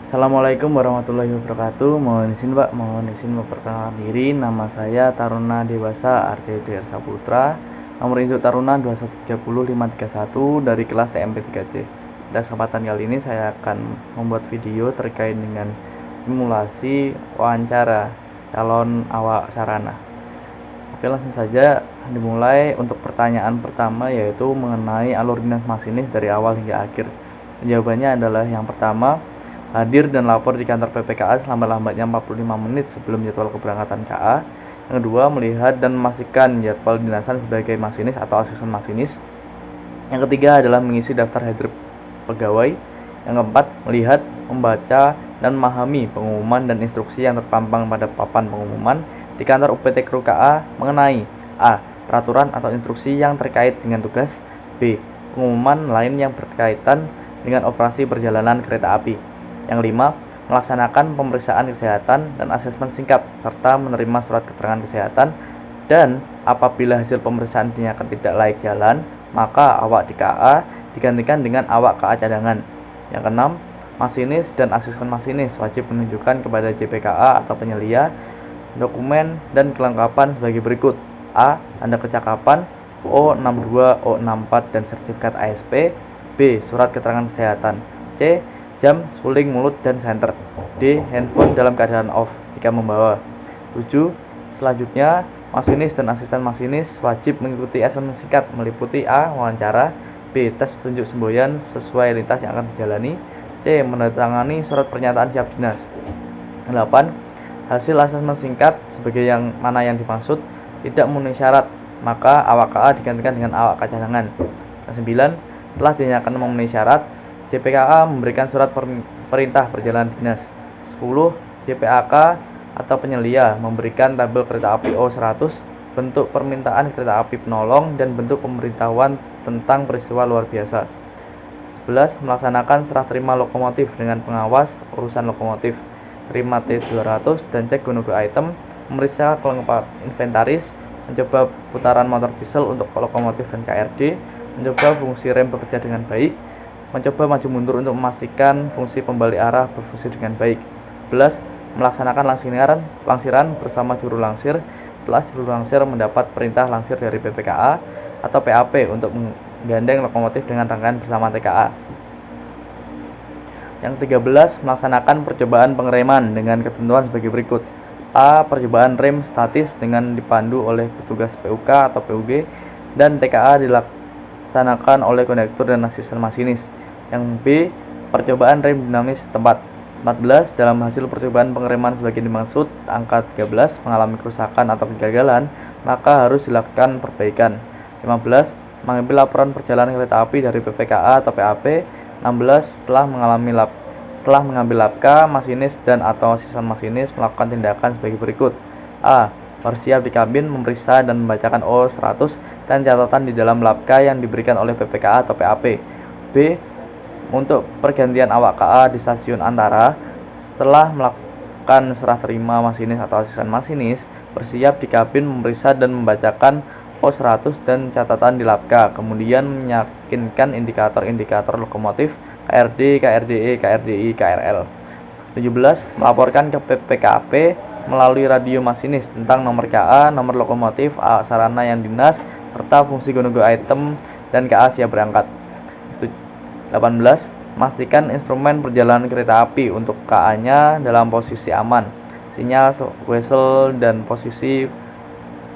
Assalamualaikum warahmatullahi wabarakatuh. Mohon izin memperkenalkan diri. Nama saya Taruna Dewasa Arsyedi Saputra. Nomor induk Taruna 2130531 dari kelas TMP 3C. Pada kesempatan kali ini saya akan membuat video terkait dengan simulasi wawancara calon awak sarana. Oke, langsung saja dimulai. Untuk pertanyaan pertama yaitu mengenai alur dinas masinis dari awal hingga akhir. Jawabannya adalah yang pertama, hadir dan lapor di kantor PPKA selambat-lambatnya 45 menit sebelum jadwal keberangkatan KA. Yang kedua, melihat dan memastikan jadwal dinasan sebagai masinis atau asisten masinis. Yang ketiga adalah mengisi daftar hadir pegawai. Yang keempat, melihat, membaca, dan memahami pengumuman dan instruksi yang terpampang pada papan pengumuman di kantor UPT Kru KA mengenai A. Peraturan atau instruksi yang terkait dengan tugas. B. Pengumuman lain yang berkaitan dengan operasi perjalanan kereta api. Yang kelima, melaksanakan pemeriksaan kesehatan dan asesmen singkat serta menerima surat keterangan kesehatan, dan apabila hasil pemeriksaan dinyatakan tidak layak jalan, maka awak di KA digantikan dengan awak KA cadangan. Yang keenam, masinis dan asisten masinis wajib menunjukkan kepada JPKA atau penyelia dokumen dan kelengkapan sebagai berikut: A. Tanda kecakapan, O62, O64 dan sertifikat ASP. B. Surat keterangan kesehatan. C. Jam, suling, mulut, dan senter. D. Handphone dalam keadaan off jika membawa. 7. Selanjutnya, masinis dan asisten masinis wajib mengikuti asesmen singkat meliputi A. Wawancara. B. Tes tunjuk semboyan sesuai lintas yang akan dijalani. C. Menandatangani surat pernyataan siap dinas. 8. Hasil asesmen singkat sebagai yang mana yang dimaksud tidak memenuhi syarat, maka awak KA digantikan dengan awak KA cadangan. 9. Telah dinyatakan memenuhi syarat, JPKA memberikan surat perintah perjalanan dinas. 10. JPAK atau penyelia memberikan tabel kereta api O100, bentuk permintaan kereta api penolong, dan bentuk pemberitahuan tentang peristiwa luar biasa. 11. Melaksanakan serah terima lokomotif dengan pengawas urusan lokomotif, terima T200 dan cek gunung item, memeriksa kelengkapan inventaris, mencoba putaran motor diesel untuk lokomotif dan KRD, mencoba fungsi rem bekerja dengan baik, mencoba maju mundur untuk memastikan fungsi pembalik arah berfungsi dengan baik. 11. Melaksanakan langsiran bersama juru langsir setelah juru langsir mendapat perintah langsir dari PPKA atau PAP untuk menggandeng lokomotif dengan rangkaian bersama TKA. Yang 13. Melaksanakan percobaan pengereman dengan ketentuan sebagai berikut: A. Percobaan rem statis dengan dipandu oleh petugas PUK atau PUG dan TKA dilaksanakan oleh kondektur dan asisten masinis. Yang B. Percobaan rem dinamis tempat. 14. Dalam hasil percobaan pengereman sebagai dimaksud angka 13 mengalami kerusakan atau kegagalan, maka harus dilakukan perbaikan. 15. Mengambil laporan perjalanan kereta api dari PPKA atau PAP. 16. Setelah mengambil lapka, masinis dan atau asisten masinis melakukan tindakan sebagai berikut: A. Bersiap di kabin, memeriksa dan membacakan O100 dan catatan di dalam lapka yang diberikan oleh PPKA atau PAP. B. Untuk pergantian awak KA di stasiun antara, setelah melakukan serah terima masinis atau asisten masinis, bersiap di kabin, memeriksa dan membacakan O100 dan catatan di lapka, kemudian meyakinkan indikator-indikator lokomotif, KRD, KRDE, KRDI, KRL. 17. Melaporkan ke PPKP melalui radio masinis tentang nomor KA, nomor lokomotif, sarana yang dinas, serta fungsi gunung item dan KA siap berangkat. 18. Memastikan instrumen perjalanan kereta api untuk KA-nya dalam posisi aman, sinyal whistle dan posisi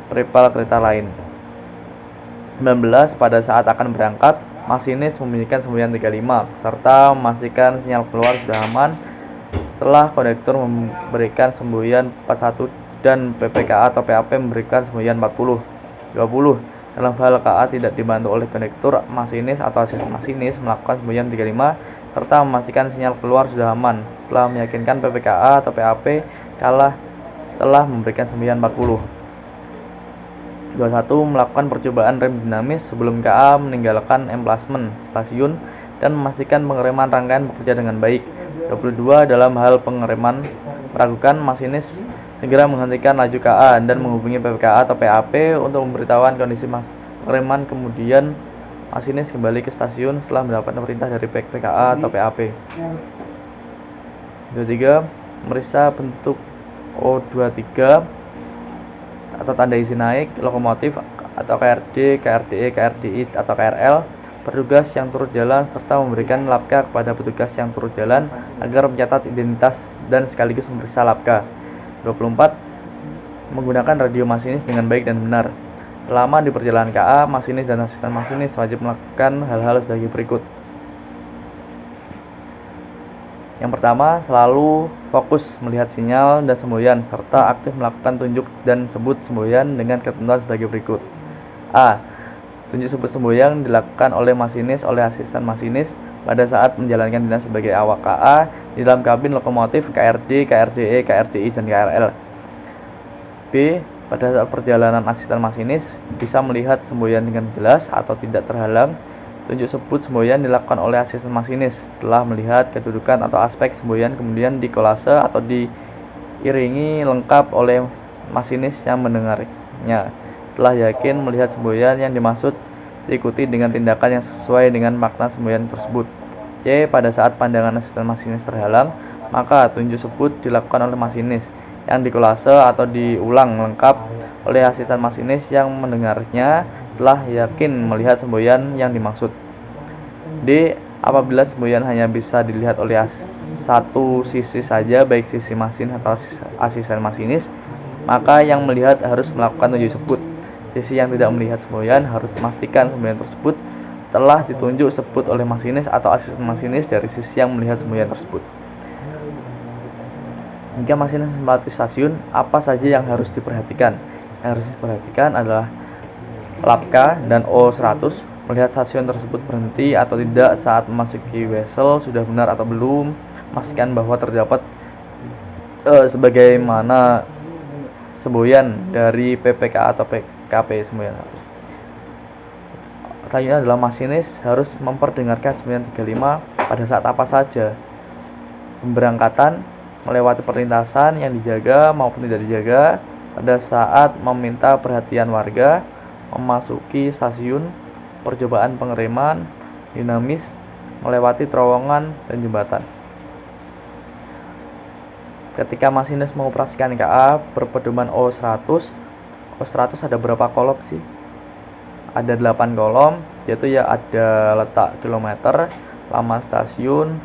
peripal kereta lain. 19. Pada saat akan berangkat, masinis membunyikan semboyan 35 serta memastikan sinyal keluar sudah aman setelah kondektur memberikan semboyan 41 dan PPKA atau PAP memberikan semboyan 40. 20. Dalam hal KA tidak dibantu oleh kondektur, masinis atau asisten masinis melakukan semboyan 35 serta memastikan sinyal keluar sudah aman setelah meyakinkan PPKA atau PAP telah memberikan semboyan 40. 21. Melakukan percobaan rem dinamis sebelum KA meninggalkan emplasmen stasiun dan memastikan pengereman rangkaian bekerja dengan baik. 22. Dalam hal pengereman meragukan, masinis segera menghentikan laju KA dan menghubungi PPKA atau PAP untuk memberitahuan kondisi pengereman, kemudian masinis kembali ke stasiun setelah mendapat perintah dari PPKA atau PAP. 23. Memeriksa bentuk O23 atau tanda isi naik lokomotif atau KRD, KRDE, KRDI atau KRL petugas yang turut jalan serta memberikan lapka kepada petugas yang turut jalan agar mencatat identitas dan sekaligus memeriksa lapka. 24. Menggunakan radio masinis dengan baik dan benar. Selama di perjalanan KA, masinis dan asisten masinis wajib melakukan hal-hal sebagai berikut. Yang pertama, selalu fokus melihat sinyal dan semboyan serta aktif melakukan tunjuk dan sebut semboyan dengan ketentuan sebagai berikut. A. Tunjuk sebut semboyan dilakukan oleh masinis oleh asisten masinis pada saat menjalankan dinas sebagai awak KA di dalam kabin lokomotif KRD, KRDE, KRDI, dan KRL. B. Pada saat perjalanan asisten masinis bisa melihat semboyan dengan jelas atau tidak terhalang. Tunjuk sebut semboyan dilakukan oleh asisten masinis setelah melihat kedudukan atau aspek semboyan, kemudian dikolase atau diiringi lengkap oleh masinis yang mendengarnya. Setelah yakin melihat semboyan yang dimaksud, diikuti dengan tindakan yang sesuai dengan makna semboyan tersebut. C. Pada saat pandangan asisten masinis terhalang, maka tunjuk sebut dilakukan oleh masinis yang dikolase atau diulang lengkap oleh asisten masinis yang mendengarnya setelah yakin melihat semboyan yang dimaksud. D. Apabila semboyan hanya bisa dilihat oleh satu sisi saja, baik sisi masinis atau asisten masinis, maka yang melihat harus melakukan tunjuk sebut. Sisi yang tidak melihat semboyan harus memastikan semboyan tersebut telah ditunjuk sebut oleh masinis atau asisten masinis dari sisi yang melihat semboyan tersebut. Jika masinis melewati stasiun, apa saja yang harus diperhatikan? Yang harus diperhatikan adalah lapka dan O100, melihat stasiun tersebut berhenti atau tidak saat memasuki wesel, sudah benar atau belum, memastikan bahwa terdapat sebagaimana semboyan dari PPK atau PKP semboyan. Selanjutnya adalah masinis harus memperdengarkan semboyan 35 pada saat apa saja: pemberangkatan, melewati perlintasan yang dijaga maupun tidak dijaga, pada saat meminta perhatian warga, memasuki stasiun, percobaan pengereman, dinamis, melewati terowongan dan jembatan. Ketika masinis mengoperasikan KA berpedoman O100 ada berapa kolom sih? Ada 8 kolom, yaitu ya ada letak kilometer, lama stasiun,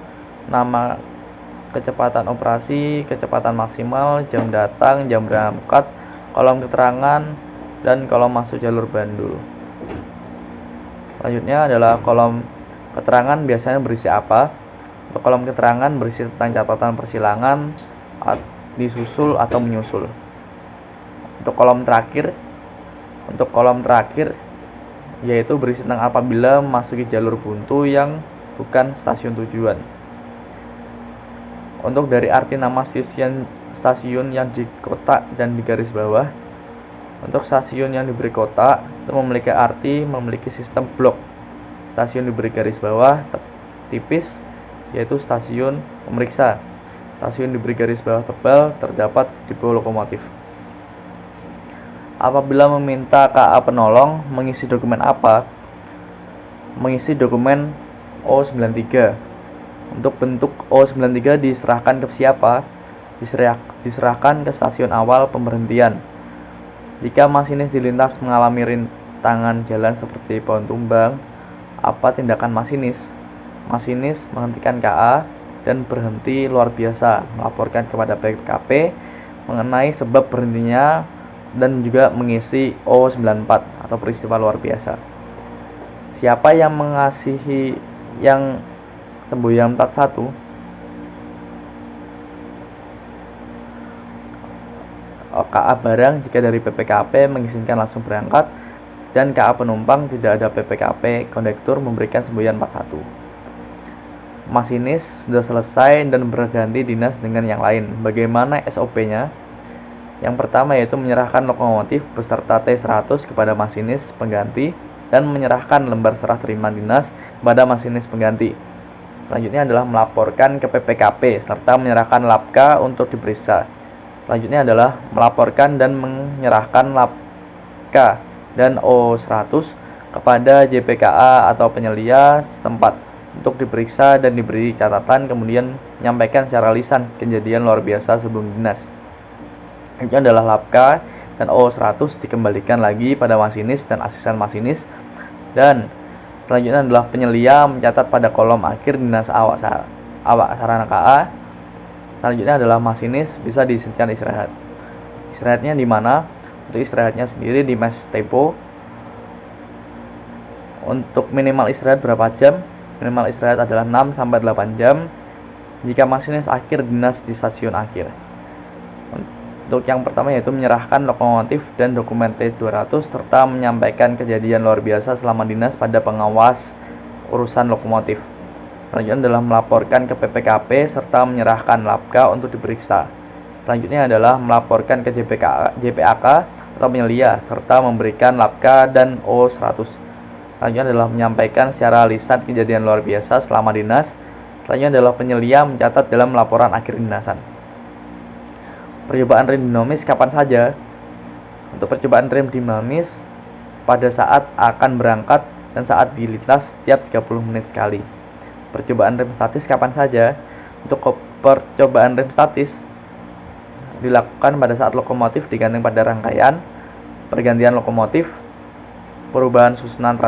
nama kecepatan operasi, kecepatan maksimal, jam datang, jam berangkat, kolom keterangan, dan kolom masuk jalur bandul. Selanjutnya adalah kolom keterangan biasanya berisi apa? Untuk kolom keterangan berisi tentang catatan persilangan, disusul atau menyusul. Untuk kolom terakhir yaitu berisi tentang apabila memasuki jalur buntu yang bukan stasiun tujuan. Untuk dari arti nama stasiun yang di kotak dan di garis bawah. Untuk stasiun yang diberi kotak itu memiliki arti memiliki sistem blok. Stasiun diberi garis bawah tipis yaitu stasiun pemeriksa. Stasiun diberi garis bawah tebal terdapat depo lokomotif. Apabila meminta KA penolong mengisi dokumen apa? Mengisi dokumen O93. Untuk bentuk O93 diserahkan ke siapa? Diserahkan ke stasiun awal pemberhentian. Jika masinis di lintas mengalami rintangan jalan seperti pohon tumbang, apa tindakan masinis? Masinis menghentikan KA dan berhenti luar biasa, melaporkan kepada PKP mengenai sebab berhentinya dan juga mengisi O94 atau peristiwa luar biasa. Siapa yang mengasihi yang semboyan 41? KA barang jika dari PPKP mengizinkan langsung berangkat, dan KA penumpang tidak ada PPKP, kondektur memberikan semboyan 41. Masinis sudah selesai dan berganti dinas dengan yang lain. Bagaimana SOP-nya? Yang pertama yaitu menyerahkan lokomotif beserta T100 kepada masinis pengganti dan menyerahkan lembar serah terima dinas kepada masinis pengganti. Selanjutnya adalah melaporkan ke PPKP serta menyerahkan lapka untuk diperiksa. Selanjutnya adalah melaporkan dan menyerahkan lapka dan O100 kepada JPKA atau penyelia setempat untuk diperiksa dan diberi catatan, kemudian menyampaikan secara lisan kejadian luar biasa sebelum dinas. Itu adalah LAPKA, dan O100 dikembalikan lagi pada masinis dan asisten masinis. Dan selanjutnya adalah penyelia mencatat pada kolom akhir dinas awak sarana KA. Selanjutnya adalah masinis bisa diizinkan istirahat. Istirahatnya di mana? Untuk istirahatnya sendiri di mes tempo. Untuk minimal istirahat berapa jam? Minimal istirahat adalah 6-8 jam jika masinis akhir dinas di stasiun akhir. Untuk yang pertama yaitu menyerahkan lokomotif dan dokumen T200 serta menyampaikan kejadian luar biasa selama dinas pada pengawas urusan lokomotif. Selanjutnya adalah melaporkan ke PPKP serta menyerahkan LAPKA untuk diperiksa. Selanjutnya adalah melaporkan ke JPAK atau penyelia serta memberikan LAPKA dan O100. Selanjutnya adalah menyampaikan secara lisan kejadian luar biasa selama dinas. Selanjutnya adalah penyelia mencatat dalam laporan akhir dinasan. Percobaan rem dinamis kapan saja? Untuk percobaan rem dinamis pada saat akan berangkat dan saat dilintas setiap 30 menit sekali. Percobaan rem statis kapan saja? Untuk percobaan rem statis dilakukan pada saat lokomotif digantung pada rangkaian, pergantian lokomotif, perubahan susunan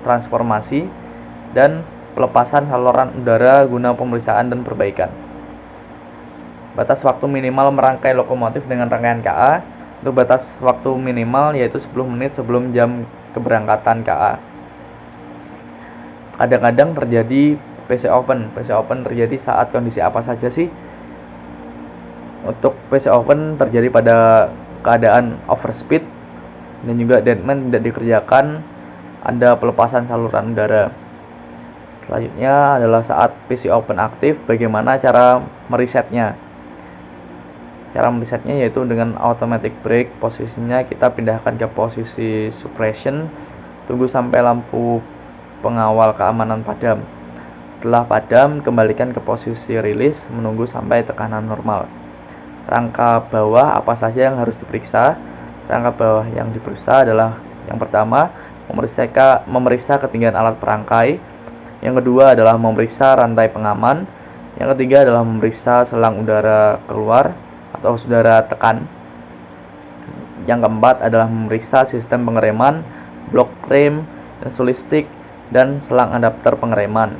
transformasi, dan pelepasan saluran udara guna pemeriksaan dan perbaikan. Batas waktu minimal merangkai lokomotif dengan rangkaian KA. Untuk batas waktu minimal yaitu 10 menit sebelum jam keberangkatan KA. Kadang-kadang terjadi PC open. PC open terjadi saat kondisi apa saja sih? Untuk PC open terjadi pada keadaan overspeed dan juga deadman tidak dikerjakan, ada pelepasan saluran udara. Selanjutnya adalah saat PC open aktif, bagaimana cara meresetnya? Cara meresetnya yaitu dengan automatic brake. Posisinya kita pindahkan ke posisi suppression, tunggu sampai lampu pengawal keamanan padam. Setelah padam, kembalikan ke posisi release, menunggu sampai tekanan normal. Rangka bawah apa saja yang harus diperiksa? Rangka bawah yang diperiksa adalah yang pertama, memeriksa ketinggian alat perangkai. Yang kedua adalah memeriksa rantai pengaman. Yang ketiga adalah memeriksa selang udara keluar atau udara tekan. Yang keempat adalah memeriksa sistem pengereman, blok rem, solstick, dan selang adapter pengereman.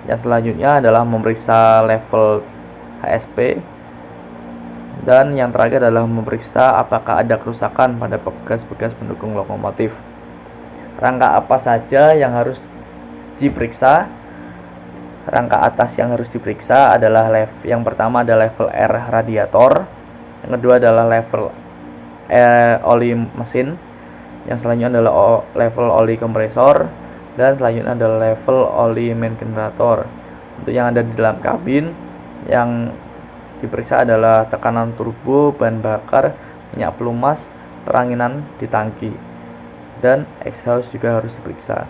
Yang selanjutnya adalah memeriksa level HSP. Dan yang terakhir adalah memeriksa apakah ada kerusakan pada bekas-bekas pendukung lokomotif. Rangka apa saja yang harus diperiksa? Rangka atas yang harus diperiksa adalah yang pertama adalah level R radiator, yang kedua adalah level oli mesin, yang selanjutnya adalah level oli kompresor, dan selanjutnya adalah level oli main generator. Untuk yang ada di dalam kabin, yang diperiksa adalah tekanan turbo, bahan bakar, minyak pelumas, peranginan di tangki, dan exhaust juga harus diperiksa.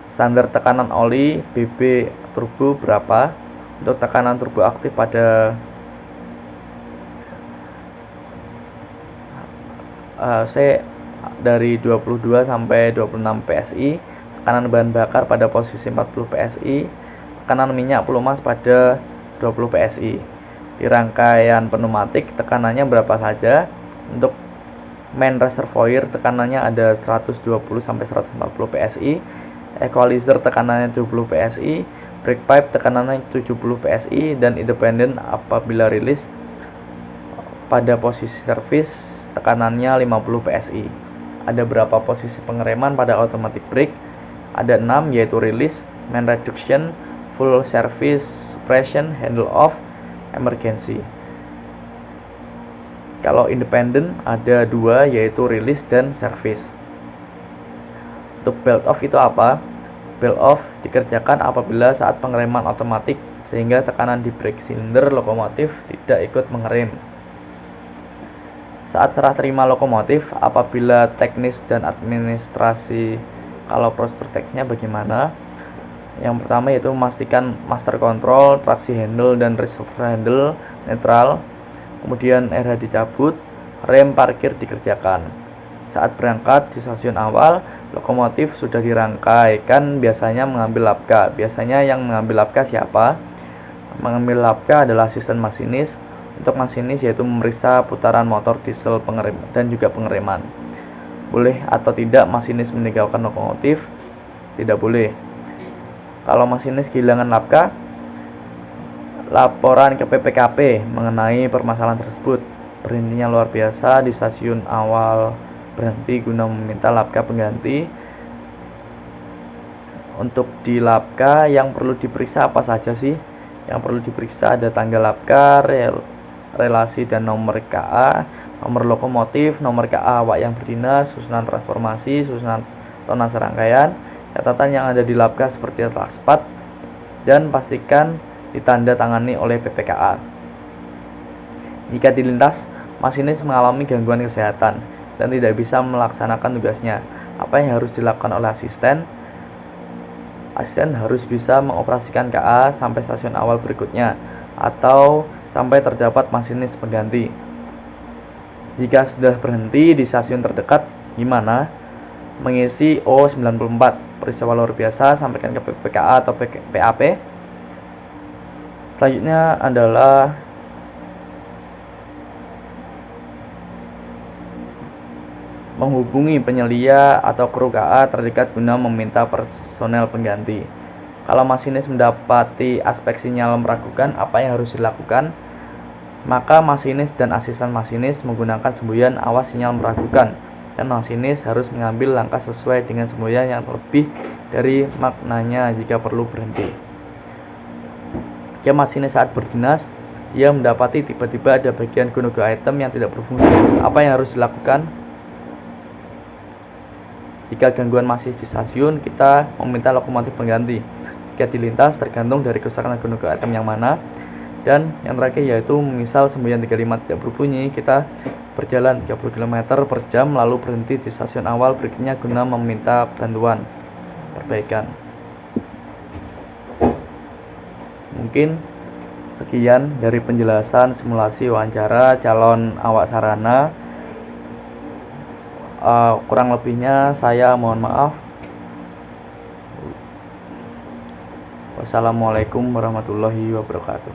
Standar tekanan oli BB turbo berapa? Untuk tekanan turbo aktif pada C dari 22 sampai 26 PSI, tekanan bahan bakar pada posisi 40 PSI, tekanan minyak pelumas pada 20 PSI. Di rangkaian pneumatik tekanannya berapa saja? Untuk main reservoir tekanannya ada 120 sampai 140 PSI. Equalizer tekanannya 70 PSI, brake pipe tekanannya 70 PSI, dan independent apabila rilis pada posisi servis tekanannya 50 PSI. Ada berapa posisi pengereman pada automatic brake? Ada 6, yaitu release, main reduction, full service, suppression, handle off, emergency. Kalau independent ada 2, yaitu release dan service. Untuk belt off itu apa? Belt off dikerjakan apabila saat pengereman otomatis sehingga tekanan di brake cylinder lokomotif tidak ikut mengerem. Saat serah terima lokomotif apabila teknis dan administrasi. Kalau prosedur teknisnya bagaimana? Yang pertama yaitu memastikan master control, traksi handle, dan reservoir handle netral. Kemudian RH dicabut, rem parkir dikerjakan. Saat berangkat di stasiun awal, lokomotif sudah dirangkai. Kan biasanya mengambil labka. Biasanya yang mengambil labka siapa? Mengambil labka adalah asisten masinis. Untuk masinis yaitu memeriksa putaran motor diesel pengerem dan juga pengereman. Boleh atau tidak masinis meninggalkan lokomotif? Tidak boleh. Kalau masinis kehilangan labka, laporan ke PPKP mengenai permasalahan tersebut. Berhentinya luar biasa di stasiun awal, berhenti guna meminta labka pengganti. Untuk di labka yang perlu diperiksa apa saja sih? Yang perlu diperiksa ada tanggal labka, relasi dan nomor KA, nomor lokomotif, nomor KA awak yang berdinas, susunan transformasi, susunan tona serangkaian, catatan yang ada di labka seperti atlas spat, dan pastikan ditanda tangani oleh PPKA. Jika dilintas, masinis mengalami gangguan kesehatan dan tidak bisa melaksanakan tugasnya, apa yang harus dilakukan oleh asisten? Asisten harus bisa mengoperasikan KA sampai stasiun awal berikutnya atau sampai terdapat masinis pengganti. Jika sudah berhenti di stasiun terdekat, gimana? Mengisi O94, peristiwa luar biasa, sampaikan ke PPKA atau PAP. Selanjutnya adalah menghubungi penyelia atau kru KA terdekat guna meminta personel pengganti. Kalau masinis mendapati aspek sinyal meragukan, apa yang harus dilakukan? Maka masinis dan asisten masinis menggunakan semboyan awas sinyal meragukan, dan masinis harus mengambil langkah sesuai dengan semboyan yang lebih dari maknanya jika perlu berhenti. Jika masinis saat berdinas, dia mendapati tiba-tiba ada bagian go-no-go item yang tidak berfungsi, apa yang harus dilakukan? Jika gangguan masih di stasiun, kita meminta lokomotif pengganti. Jika dilintas, tergantung dari kerusakan go-no-go item yang mana. Dan yang terakhir yaitu misal semboyan 35 tidak berbunyi, kita berjalan 30 km per jam lalu berhenti di stasiun awal berikutnya guna meminta bantuan perbaikan. Mungkin sekian dari penjelasan simulasi wawancara calon awak sarana. Kurang lebihnya saya mohon maaf. Wassalamualaikum warahmatullahi wabarakatuh.